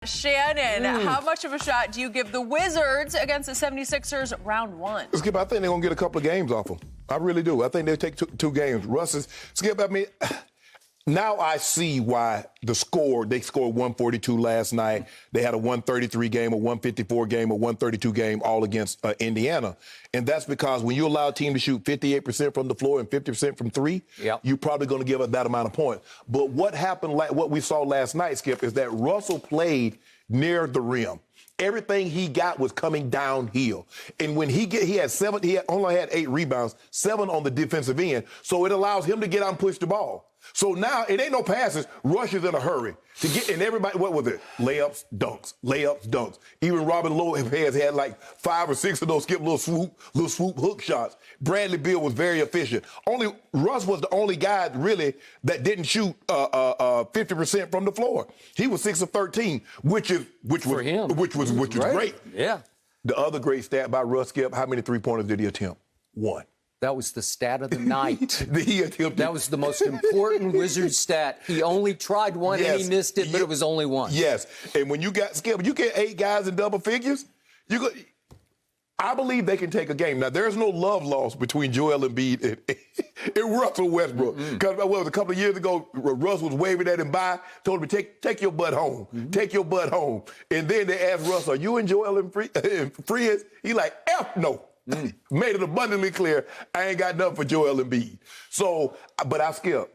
Shannon, how much of a shot do you give the Wizards against the 76ers round one? Skip, I think they're going to get a couple of games off them. I really do. I think they'll take two games. Skip, I mean, now I see why they scored 142 last night. They had a 133 game, a 154 game, a 132 game all against Indiana. And that's because when you allow a team to shoot 58% from the floor and 50% from three, you're probably going to give up that amount of points. But what happened, what we saw last night, Skip, is that Russell played near the rim. Everything he got was coming downhill. And when he only had 8 rebounds, 7 on the defensive end. So it allows him to get out and push the ball. So now it ain't no passes. Rush is in a hurry to get, and everybody, what was it? Layups, dunks. Even Robin Lopez had like 5 or 6 of those little swoop hook shots. Bradley Beal was very efficient. Russ was the only guy really that didn't shoot 50% from the floor. He was 6 of 13, which was great. Yeah. The other great stat by Russ, Skip, how many three-pointers did he attempt? 1. That was the stat of the night. That was the most important Wizard stat. He only tried one and he missed it, but it was only 1. Yes. And when you get 8 guys in double figures, I believe they can take a game. Now, there's no love lost between Joel Embiid and Russell Westbrook. Because a couple of years ago, Russ was waving at him by, told him, take your butt home. Take your butt home. And then they asked Russ, are you and Joel friends? He like, F no. Made it abundantly clear, I ain't got nothing for Joel Embiid. So, but I Skip.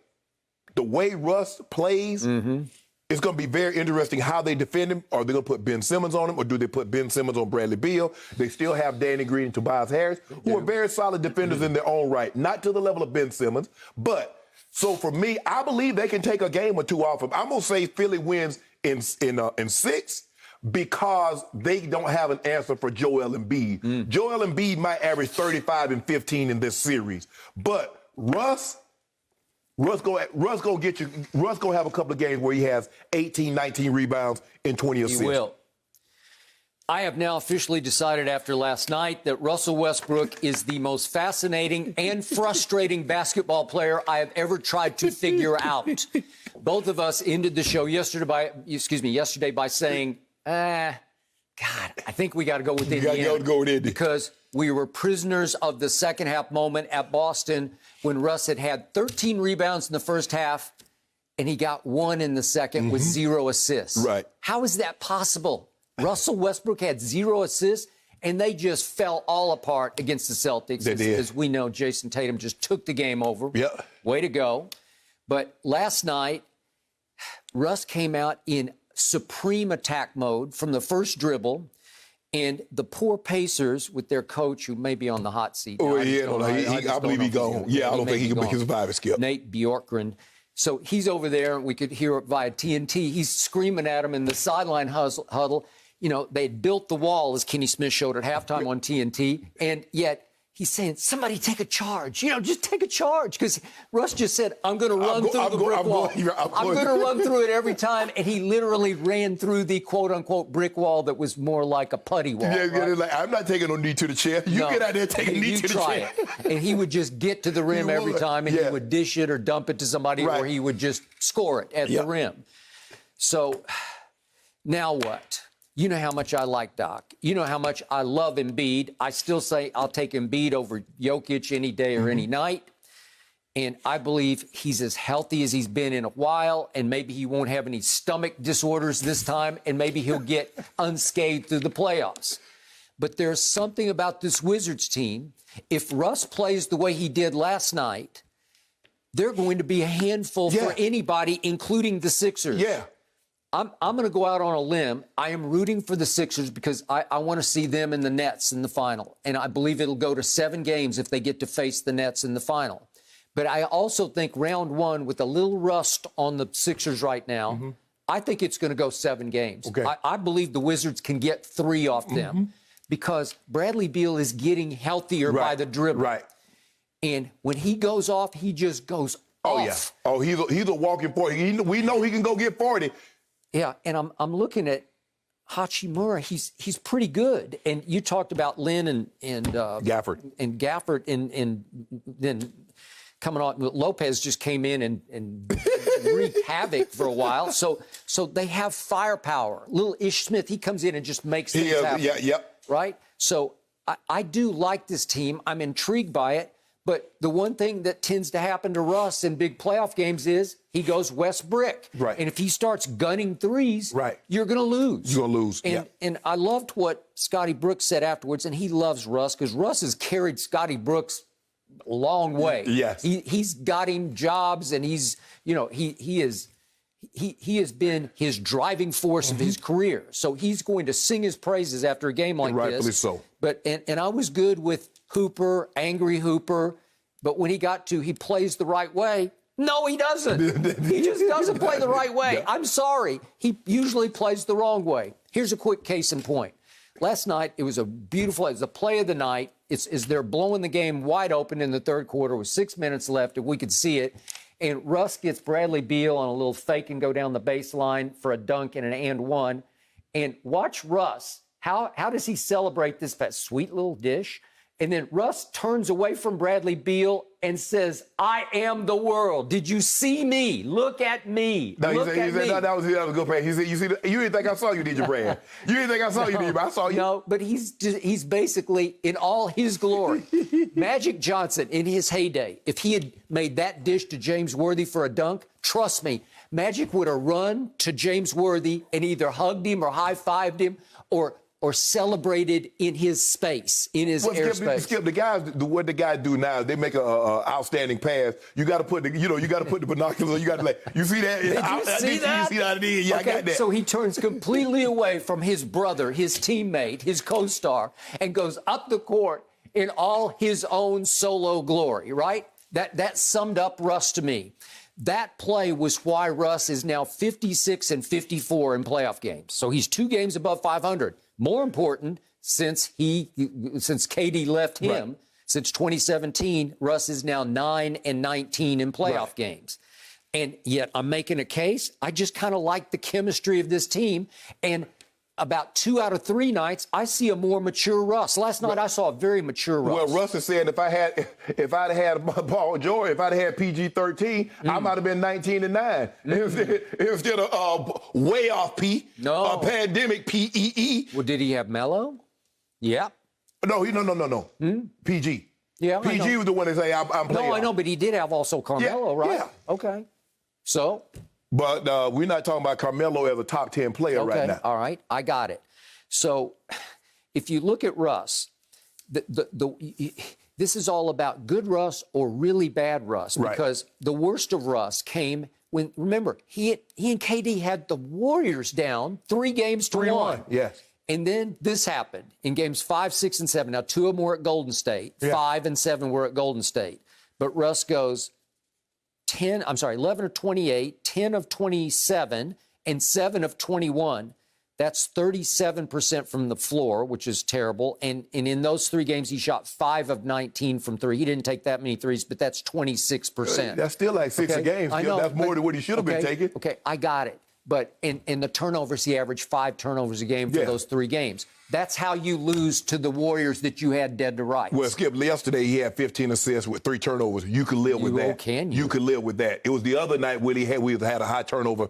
The way Russ plays, it's going to be very interesting how they defend him. Are they going to put Ben Simmons on him, or do they put Ben Simmons on Bradley Beal? They still have Danny Green and Tobias Harris, who are very solid defenders in their own right. Not to the level of Ben Simmons, but so for me, I believe they can take a game or two off him. I'm going to say Philly wins in 6. Because they don't have an answer for Joel Embiid. Joel Embiid might average 35 and 15 in this series, but Russ gonna have a couple of games where he has 18, 19 rebounds and 20 assists. He will. I have now officially decided after last night that Russell Westbrook is the most fascinating and frustrating basketball player I have ever tried to figure out. Both of us ended the show yesterday by saying, God, I think we got to go with Indiana. Because we were prisoners of the second half moment at Boston when Russ had 13 rebounds in the first half and he got 1 in the second with 0 assists. Right. How is that possible? Russell Westbrook had 0 assists and they just fell all apart against the Celtics. As we know, Jason Tatum just took the game over. Yep. Way to go. But last night, Russ came out in supreme attack mode from the first dribble, and the poor Pacers with their coach, who may be on the hot seat. I believe he's gone. Yeah, I don't think he can survive it, Skip. Nate Bjorkgren. So he's over there, and we could hear it via TNT. He's screaming at him in the sideline huddle. You know, they built the wall, as Kenny Smith showed at halftime on TNT, and yet he's saying, somebody take a charge. Just take a charge. Because Russ just said, I'm going to run through the brick wall. I'm going to run through it every time. And he literally ran through the quote-unquote brick wall that was more like a putty wall. Like, I'm not taking no knee to the chair. You get out there and take a knee to the chair. And he would just get to the rim every time, and he would dish it or dump it to somebody, or he would just score it at the rim. So now what? You know how much I like Doc. You know how much I love Embiid. I still say I'll take Embiid over Jokic any day or any night. And I believe he's as healthy as he's been in a while, and maybe he won't have any stomach disorders this time, and maybe he'll get unscathed through the playoffs. But there's something about this Wizards team. If Russ plays the way he did last night, they're going to be a handful for anybody, including the Sixers. Yeah. I'm going to go out on a limb. I am rooting for the Sixers because I want to see them in the Nets in the final. And I believe it'll go to 7 games if they get to face the Nets in the final. But I also think round 1, with a little rust on the Sixers right now, I think it's going to go 7 games. Okay. I believe the Wizards can get 3 off them because Bradley Beal is getting healthier by the dribble. Right. And when he goes off, he just goes off. Oh, he's a walking 40. We know he can go get 40. Yeah, and I'm looking at Hachimura. He's pretty good. And you talked about Lynn and Gafford. And Gafford, and then coming on. Lopez just came in and wreak havoc for a while. So they have firepower. Little Ish Smith, he comes in and just makes things happen. Yeah, yep. Right? So I do like this team. I'm intrigued by it. But the one thing that tends to happen to Russ in big playoff games is he goes Westbrook. Right. And if he starts gunning threes, right, you're going to lose. You're going to lose. And I loved what Scotty Brooks said afterwards, and he loves Russ because Russ has carried Scotty Brooks a long way. Yes. He's got him jobs, and he's, he has been his driving force of his career. So he's going to sing his praises after a game like Rightfully this. so. But and I was good with Hooper, angry Hooper, but when he plays the right way. No, he doesn't. He just doesn't play the right way. I'm sorry. He usually plays the wrong way. Here's a quick case in point. Last night, it was the play of the night. Is they're blowing the game wide open in the third quarter with 6 minutes left, if we could see it. And Russ gets Bradley Beal on a little fake and go down the baseline for a dunk and an and one. And watch Russ. How does he celebrate this sweet little dish? And then Russ turns away from Bradley Beal and says, "I am the world. Did you see me? Look at me. No, Look at me." That was a good play. He said, you didn't think I saw you, did you, Brad? You didn't think I saw you, did you? I saw you. No, but he's basically in all his glory. Magic Johnson, in his heyday, if he had made that dish to James Worthy for a dunk, trust me, Magic would have run to James Worthy and either hugged him or high-fived him or celebrated in his space, in his airspace. Skip, the guys, what the guys do now, they make a outstanding pass. You got to put the binoculars on. You got to you see that? Did you see that? You see that? Yeah, okay, I got that. So he turns completely away from his brother, his teammate, his co-star, and goes up the court in all his own solo glory, right? That summed up Russ to me. That play was why Russ is now 56 and 54 in playoff games. So he's 2 games above 500. More important, since KD left him, right, since 2017, Russ is now 9 and 19 in playoff games. And yet I'm making a case. I just kind of like the chemistry of this team. And about 2 out of 3 nights, I see a more mature Russ. Last night, I saw a very mature Russ. Well, Russ is saying if I'd had Paul George, if I'd had PG-13, I might have been 19 and 9 instead of way off P. No, pandemic PEE. Well, did he have Melo? Yeah. No. PG. Yeah, PG was the one that say I'm playing. No, I know, but he did have also Carmelo, right? Yeah. Okay. So. But we're not talking about Carmelo as a top 10 player right now. All right, I got it. So if you look at Russ, this is all about good Russ or really bad Russ, because the worst of Russ came when, remember, he and KD had the Warriors down 3 games to 1. Yes. And then this happened in games 5, 6, and 7. Now, 2 of them were at Golden State. 5 and 7 were at Golden State. But Russ goes 11 of 28, 10 of 27, and 7 of 21. That's 37% from the floor, which is terrible. And in those 3 games, he shot 5 of 19 from 3. He didn't take that many threes, but that's 26%. That's still like 6 a game. I know, that's more than what he should have been taking. Okay, I got it. But in the turnovers, he averaged 5 turnovers a game for those 3 games. That's how you lose to the Warriors that you had dead to rights. Well, Skip, yesterday he had 15 assists with 3 turnovers. You could live with that. Can you? You could live with that. It was the other night we had a high turnover.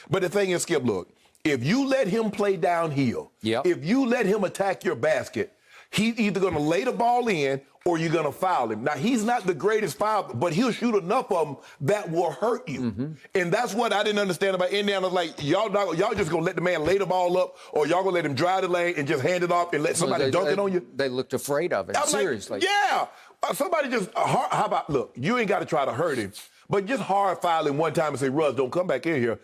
But the thing is, Skip, look, if you let him play downhill, if you let him attack your basket, he's either going to lay the ball in or you're going to foul him. Now, he's not the greatest fouler, but he'll shoot enough of them that will hurt you. And that's what I didn't understand about Indiana. Like, y'all just going to let the man lay the ball up, or y'all going to let him drive the lane and just hand it off and let somebody dunk it on you? They looked afraid of it, seriously. Somebody just, how about, look, you ain't got to try to hurt him. But just hard fouling one time and say, Russ, don't come back in here.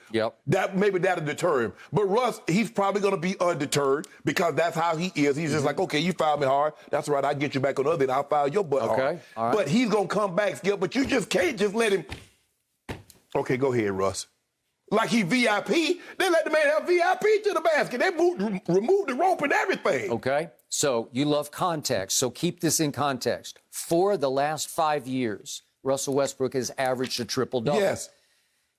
Maybe that'll deter him. But Russ, he's probably going to be undeterred because that's how he is. He's just like, okay, you fouled me hard. That's right. I'll get you back on the other end. I'll foul your butt hard. All right. But he's going to come back, Skip. But you just can't just let him. Okay, go ahead, Russ. Like he VIP. They let the man have VIP to the basket. They removed the rope and everything. Okay. So you love context. So keep this in context. For the last 5 years, Russell Westbrook has averaged a triple-double. Yes.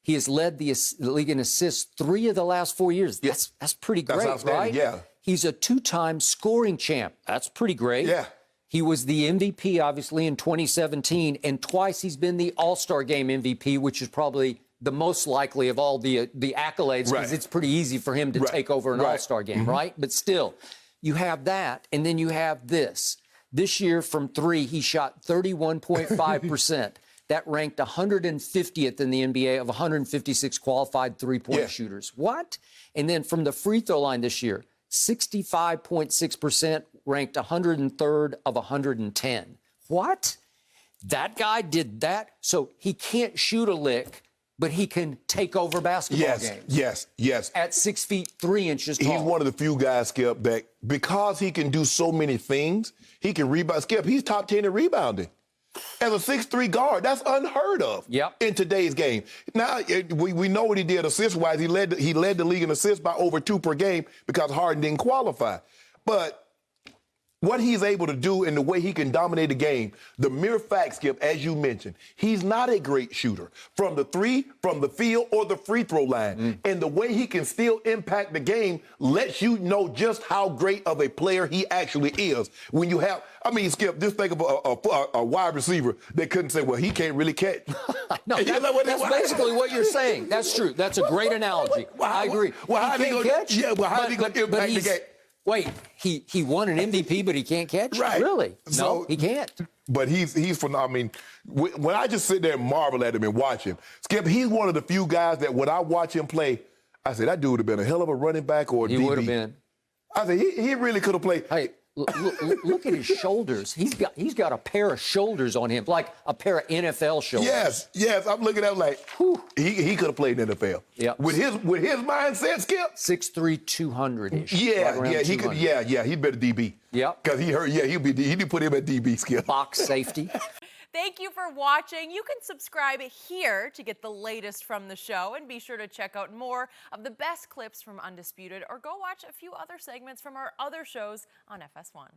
He has led the league in assists 3 of the last 4 years. That's pretty great, that's outstanding, right? Yeah. He's a 2-time scoring champ. That's pretty great. Yeah. He was the MVP, obviously, in 2017, and twice he's been the All-Star Game MVP, which is probably the most likely of all the accolades, because it's pretty easy for him to take over an All-Star game, right? But still, you have that, and then you have this. This year from three, he shot 31.5%. That ranked 150th in the NBA of 156 qualified three-point shooters. What? And then from the free throw line this year, 65.6%, ranked 103rd of 110. What? That guy did that? So he can't shoot a lick, but he can take over basketball games. Yes. At 6 feet 3 inches tall. He's one of the few guys, Skip, that because he can do so many things, he can rebound. Skip, he's top 10 in rebounding. As a 6'3" guard, that's unheard of in today's game. Now, we know what he did assist-wise. He led the league in assists by over 2 per game because Harden didn't qualify. But what he's able to do and the way he can dominate the game, the mere fact, Skip, as you mentioned, he's not a great shooter from the three, from the field, or the free throw line. And the way he can still impact the game lets you know just how great of a player he actually is. When you have, I mean, Skip, just think of a wide receiver that couldn't say, well, he can't really catch. No, that's basically what you're saying. That's true. That's a great analogy. I agree. Well, how he can't catch? Yeah, well, how he going to impact the game? Wait, he won an MVP, but he can't catch? Right. Really? So, no, he can't. But he's phenomenal. I mean, when I just sit there and marvel at him and watch him, Skip, he's one of the few guys that when I watch him play, I say, that dude would have been a hell of a running back or a DB. He would have been. I say, he really could have played. Hey, look at his shoulders. He's got a pair of shoulders on him, like a pair of NFL shoulders. Yes. I'm looking at him like, whew, he could have played in the NFL. Yeah. With his mindset, Skip. 6'3", 200-ish. He could. He'd be a DB. Yeah. Because he hurt. Yeah, he'd put him at DB, Skip. Box safety. Thank you for watching. You can subscribe here to get the latest from the show, and be sure to check out more of the best clips from Undisputed, or go watch a few other segments from our other shows on FS1.